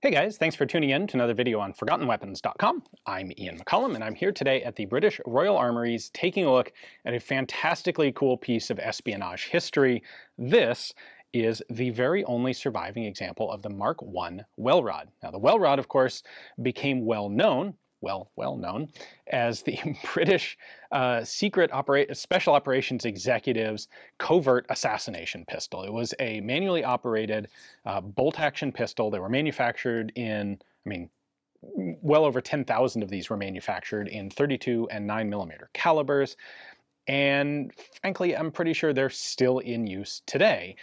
Hey guys, thanks for tuning in to another video on ForgottenWeapons.com. I'm Ian McCollum, and I'm here today at the British Royal Armouries taking a look at a fantastically cool piece of espionage history. This is the very only surviving example of the Mark I Welrod. Now, the Welrod, of course, became well known as the British Special Operations Executive's covert assassination pistol. It was a manually operated bolt-action pistol. They were manufactured in, well over 10,000 of these were manufactured in 32 and 9mm calibers. And frankly, I'm pretty sure they're still in use today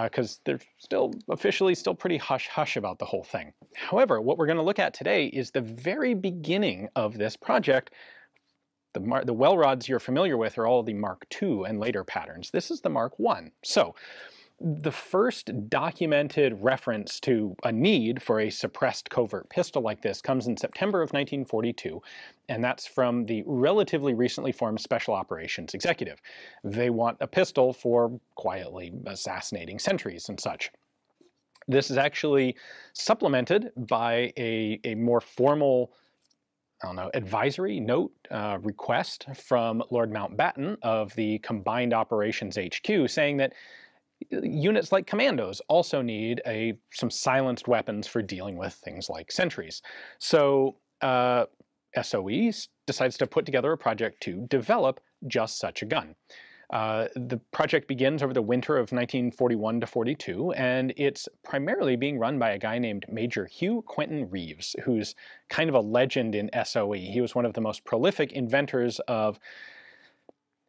because they're still officially pretty hush-hush about the whole thing. However, what we're going to look at today is the very beginning of this project. The Welrods you're familiar with are all the Mark II and later patterns. This is the Mark I. So the first documented reference to a need for a suppressed covert pistol like this comes in September of 1942, and that's from the relatively recently formed Special Operations Executive. They want a pistol for quietly assassinating sentries and such. This is actually supplemented by a more formal advisory note request from Lord Mountbatten of the Combined Operations HQ saying that units like commandos also need some silenced weapons for dealing with things like sentries. So SOE decides to put together a project to develop just such a gun. The project begins over the winter of 1941 to 42, and it's primarily being run by a guy named Major Hugh Quentin Reeves, who's kind of a legend in SOE. He was one of the most prolific inventors of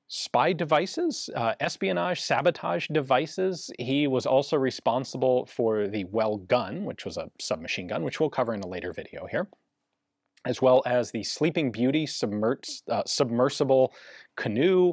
spy devices, espionage, sabotage devices. He was also responsible for the Well gun, which was a submachine gun, which we'll cover in a later video here, as well as the Sleeping Beauty submersible canoe,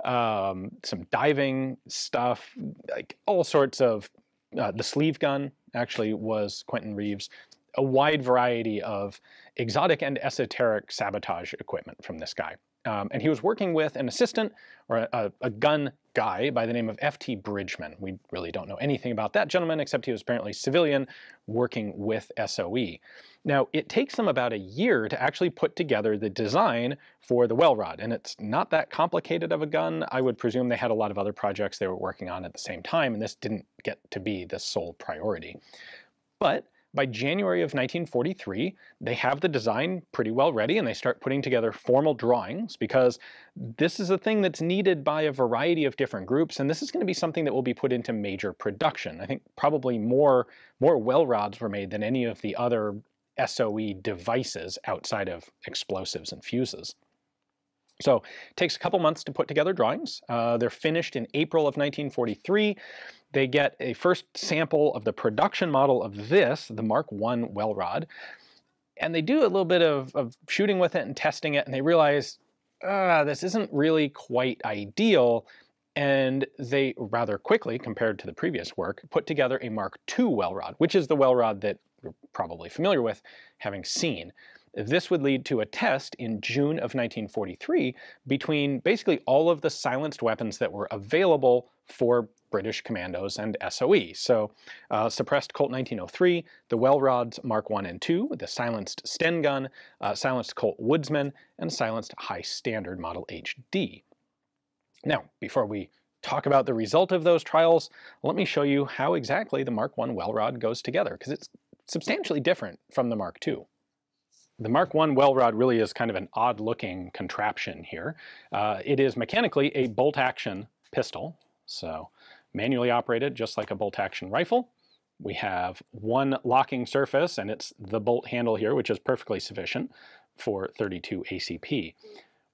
some diving stuff, like all sorts of, the sleeve gun actually was Quentin Reeves, a wide variety of exotic and esoteric sabotage equipment from this guy. And he was working with an assistant, or a gun guy, by the name of F.T. Bridgman. We really don't know anything about that gentleman, except he was apparently civilian working with SOE. Now, it takes them about a year to actually put together the design for the Welrod, and it's not that complicated of a gun. I would presume they had a lot of other projects they were working on at the same time, and this didn't get to be the sole priority. But by January of 1943, they have the design pretty well ready, and they start putting together formal drawings, because this is a thing that's needed by a variety of different groups, and this is going to be something that will be put into major production. I think probably more Welrods were made than any of the other SOE devices outside of explosives and fuses. So it takes a couple months to put together drawings. They're finished in April of 1943. They get a first sample of the production model of this, the Mark I Welrod, and they do a little bit of shooting with it and testing it, and they realize, this isn't really quite ideal, and they rather quickly, compared to the previous work, put together a Mark II Welrod, which is the Welrod that you're probably familiar with, having seen. This would lead to a test in June of 1943 between basically all of the silenced weapons that were available for British commandos and SOE. So suppressed Colt 1903, the Welrods Mark I and II, the silenced Sten gun, silenced Colt Woodsman, and silenced High Standard Model HD. Now, before we talk about the result of those trials, let me show you how exactly the Mark I Welrod goes together, because it's substantially different from the Mark II. The Mark I Welrod really is kind of an odd-looking contraption here. It is mechanically a bolt-action pistol, so manually operated just like a bolt-action rifle. We have one locking surface, and it's the bolt handle here, which is perfectly sufficient for 32 ACP.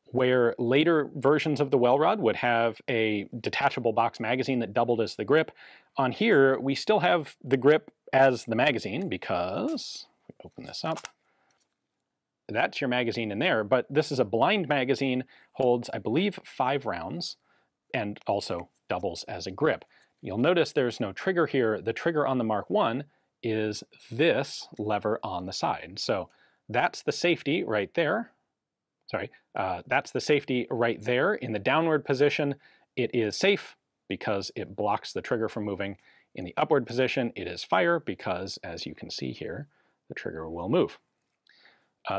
Where later versions of the Welrod would have a detachable box magazine that doubled as the grip, on here we still have the grip as the magazine, because, if we open this up, that's your magazine in there, but this is a blind magazine, holds, I believe, 5 rounds, and also doubles as a grip. You'll notice there's no trigger here. The trigger on the Mark I is this lever on the side. So that's the safety right there. That's the safety right there. In the downward position, it is safe because it blocks the trigger from moving. In the upward position, it is fire because, as you can see here, the trigger will move.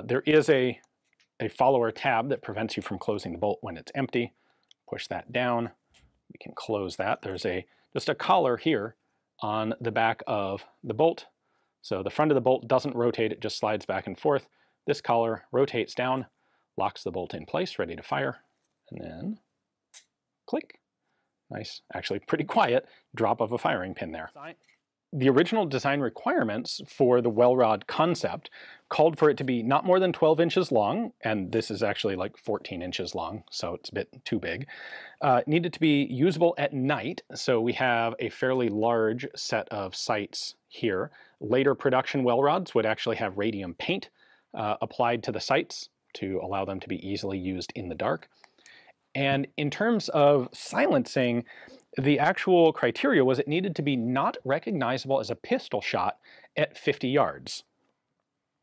There is a follower tab that prevents you from closing the bolt when it's empty. Push that down. We can close that. There's just a collar here on the back of the bolt. So the front of the bolt doesn't rotate, it just slides back and forth. This collar rotates down, locks the bolt in place, ready to fire, and then click. Nice, actually pretty quiet drop of a firing pin there. The original design requirements for the Welrod concept called for it to be not more than 12 inches long, and this is actually like 14 inches long, so it's a bit too big. It needed to be usable at night, so we have a fairly large set of sights here. Later production Welrods would actually have radium paint applied to the sights to allow them to be easily used in the dark. And in terms of silencing, the actual criteria was it needed to be not recognizable as a pistol shot at 50 yards.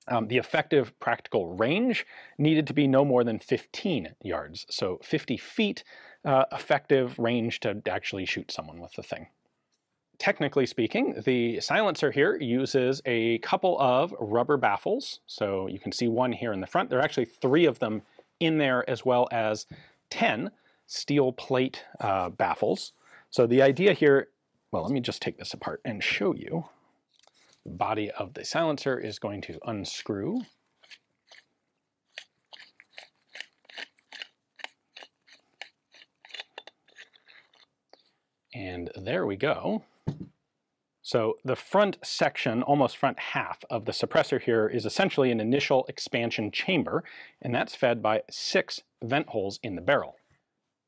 The effective practical range needed to be no more than 15 yards, so 50 feet effective range to actually shoot someone with the thing. Technically speaking, the silencer here uses a couple of rubber baffles, so you can see one here in the front. There are actually 3 of them in there, as well as 10 steel plate baffles. So the idea here, well, let me just take this apart and show you. The body of the silencer is going to unscrew. And there we go. So the front section, almost front half of the suppressor here, is essentially an initial expansion chamber, and that's fed by 6 vent holes in the barrel.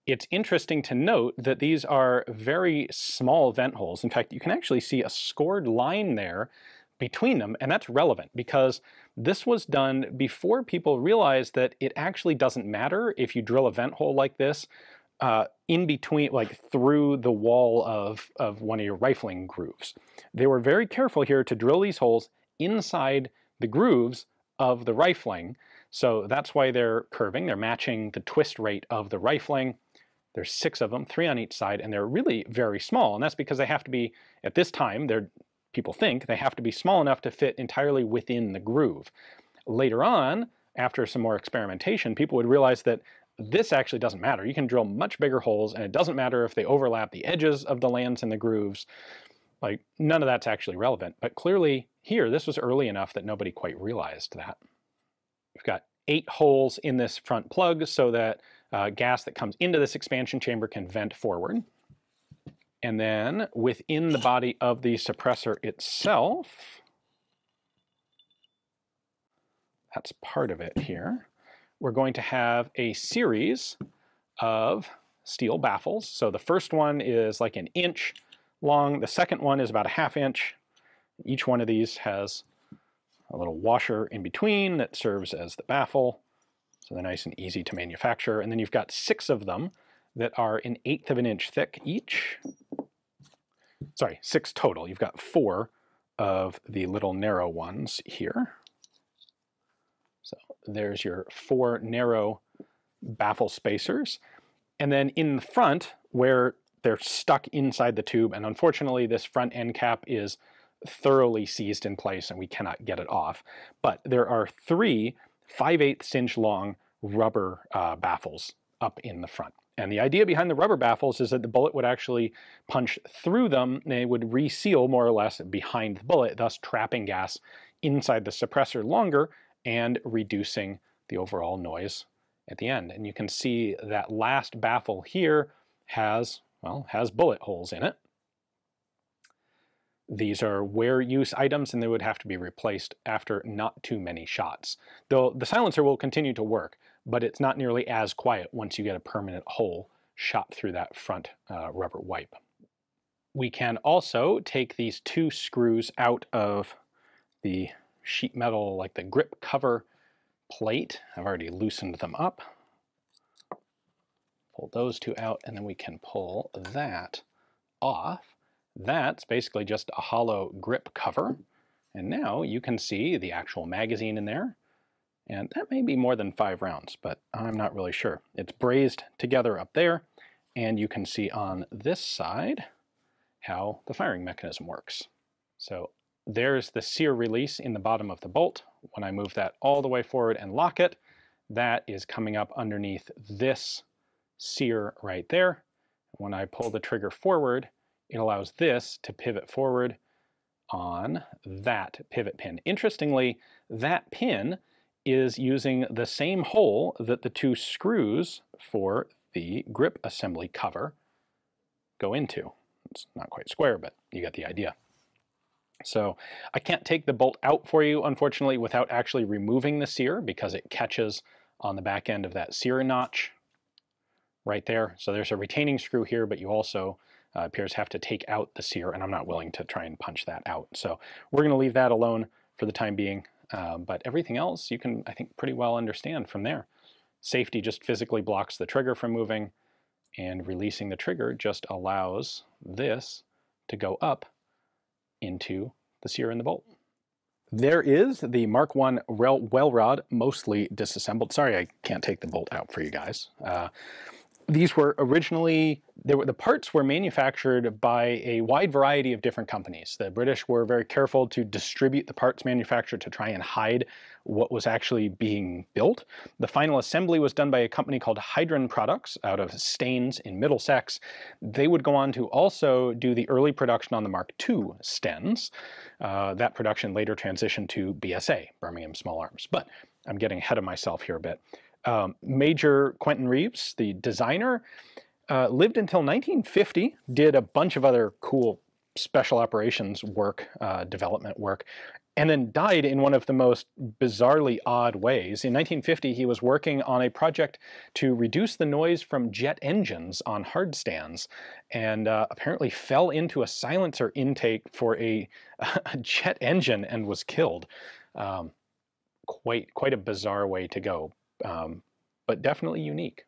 It's interesting to note that these are very small vent holes. In fact, you can actually see a scored line there between them, and that's relevant because this was done before people realized that it actually doesn't matter if you drill a vent hole like this in between, like through the wall of one of your rifling grooves. They were very careful here to drill these holes inside the grooves of the rifling, so that's why they're curving. They're matching the twist rate of the rifling. There's 6 of them, 3 on each side, and they're really very small, and that's because they have to be, at this time, people think they have to be small enough to fit entirely within the groove. Later on, after some more experimentation, people would realize that this actually doesn't matter. You can drill much bigger holes, and it doesn't matter if they overlap the edges of the lands and the grooves. Like, none of that's actually relevant. But clearly here, this was early enough that nobody quite realized that. We've got 8 holes in this front plug so that gas that comes into this expansion chamber can vent forward. And then within the body of the suppressor itself, that's part of it here, we're going to have a series of steel baffles. So the first one is like 1 inch long. The second one is about 1/2 inch. Each one of these has a little washer in between that serves as the baffle. So they're nice and easy to manufacture. And then you've got 6 of them that are 1/8 of an inch thick each. Sorry, 6 total. You've got 4 of the little narrow ones here. So there's your 4 narrow baffle spacers. And then in the front, where they're stuck inside the tube, and unfortunately this front end cap is thoroughly seized in place and we cannot get it off, but there are 3 5/8 inch long rubber baffles up in the front. And the idea behind the rubber baffles is that the bullet would actually punch through them, and it would reseal more or less behind the bullet, thus trapping gas inside the suppressor longer and reducing the overall noise at the end. And you can see that last baffle here has bullet holes in it. These are wear use items, and they would have to be replaced after not too many shots. Though the silencer will continue to work, but it's not nearly as quiet once you get a permanent hole shot through that front rubber wipe. We can also take these 2 screws out of the sheet metal, like the grip cover plate. I've already loosened them up. Pull those 2 out, and then we can pull that off. That's basically just a hollow grip cover. And now you can see the actual magazine in there. And that may be more than 5 rounds, but I'm not really sure. It's brazed together up there, and you can see on this side how the firing mechanism works. So there's the sear release in the bottom of the bolt. When I move that all the way forward and lock it, that is coming up underneath this sear right there. When I pull the trigger forward, it allows this to pivot forward on that pivot pin. Interestingly, that pin is using the same hole that the two screws for the grip assembly cover go into. It's not quite square, but you get the idea. So I can't take the bolt out for you, unfortunately, without actually removing the sear because it catches on the back end of that sear notch right there. So there's a retaining screw here, but you also appears have to take out the sear, and I'm not willing to try and punch that out. So we're going to leave that alone for the time being, but everything else you can, I think, pretty well understand from there. Safety just physically blocks the trigger from moving, and releasing the trigger just allows this to go up into the sear in the bolt. There is the Mark I Welrod, mostly disassembled. Sorry, I can't take the bolt out for you guys. These were originally, the parts were manufactured by a wide variety of different companies. The British were very careful to distribute the parts manufactured to try and hide what was actually being built. The final assembly was done by a company called Hydron Products out of Staines in Middlesex. They would go on to also do the early production on the Mark II Stens. That production later transitioned to BSA, Birmingham Small Arms. But I'm getting ahead of myself here a bit. Major Quentin Reeves, the designer, lived until 1950, did a bunch of other cool special operations work, development work, and then died in one of the most bizarrely odd ways. In 1950, he was working on a project to reduce the noise from jet engines on hard stands, and apparently fell into a silencer intake for a jet engine and was killed. Quite a bizarre way to go. But definitely unique.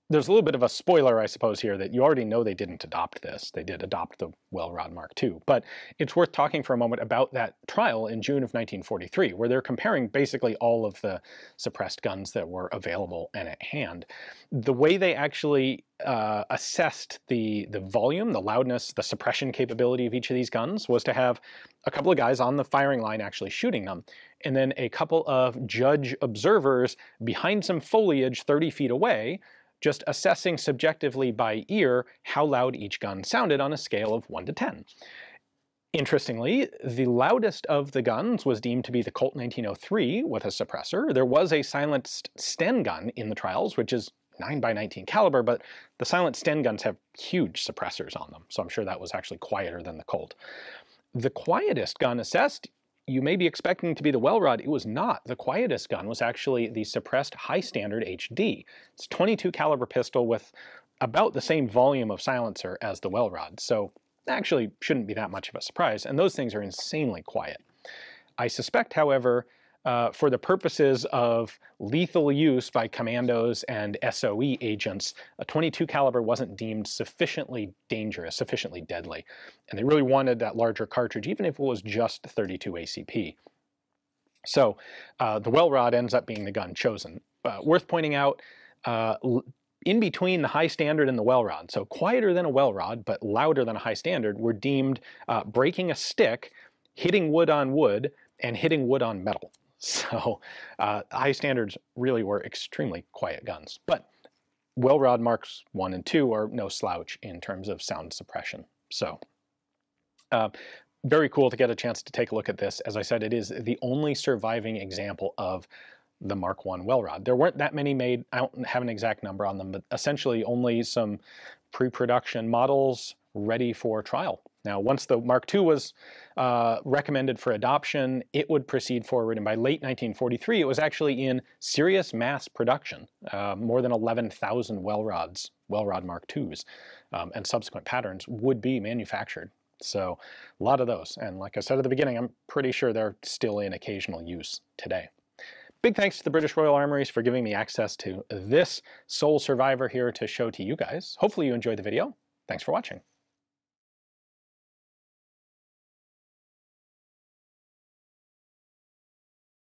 There's a little bit of a spoiler, I suppose, here that you already know they didn't adopt this. They did adopt the Welrod Mark II. But it's worth talking for a moment about that trial in June of 1943, where they're comparing basically all of the suppressed guns that were available and at hand. The way they actually assessed the volume, the loudness, the suppression capability of each of these guns was to have a couple of guys on the firing line actually shooting them, and then a couple of judge observers behind some foliage 30 feet away, just assessing subjectively by ear how loud each gun sounded on a scale of 1 to 10. Interestingly, the loudest of the guns was deemed to be the Colt 1903 with a suppressor. There was a silenced Sten gun in the trials, which is 9x19 caliber, but the silent Sten guns have huge suppressors on them, so I'm sure that was actually quieter than the Colt. The quietest gun assessed, you may be expecting to be the Welrod. It was not. The quietest gun was actually the suppressed high standard HD. It's a 22 caliber pistol with about the same volume of silencer as the Welrod, so actually shouldn't be that much of a surprise, and those things are insanely quiet. I suspect, however, for the purposes of lethal use by commandos and SOE agents, a 22 caliber wasn't deemed sufficiently dangerous, sufficiently deadly, and they really wanted that larger cartridge, even if it was just 32 ACP. So the Welrod ends up being the gun chosen. Worth pointing out, in between the high standard and the Welrod, so quieter than a Welrod but louder than a high standard, were deemed breaking a stick, hitting wood on wood, and hitting wood on metal. So high standards really were extremely quiet guns. But Welrod Marks I and II are no slouch in terms of sound suppression. So very cool to get a chance to take a look at this. As I said, it is the only surviving example of the Mark I Welrod. There weren't that many made. I don't have an exact number on them, but essentially only some pre-production models ready for trial. Now, once the Mark II was recommended for adoption, it would proceed forward, and by late 1943, it was actually in serious mass production. More than 11,000 Welrod Mark IIs, and subsequent patterns would be manufactured. So a lot of those, and like I said at the beginning, I'm pretty sure they're still in occasional use today. Big thanks to the British Royal Armouries for giving me access to this sole survivor here to show to you guys. Hopefully you enjoyed the video. Thanks for watching.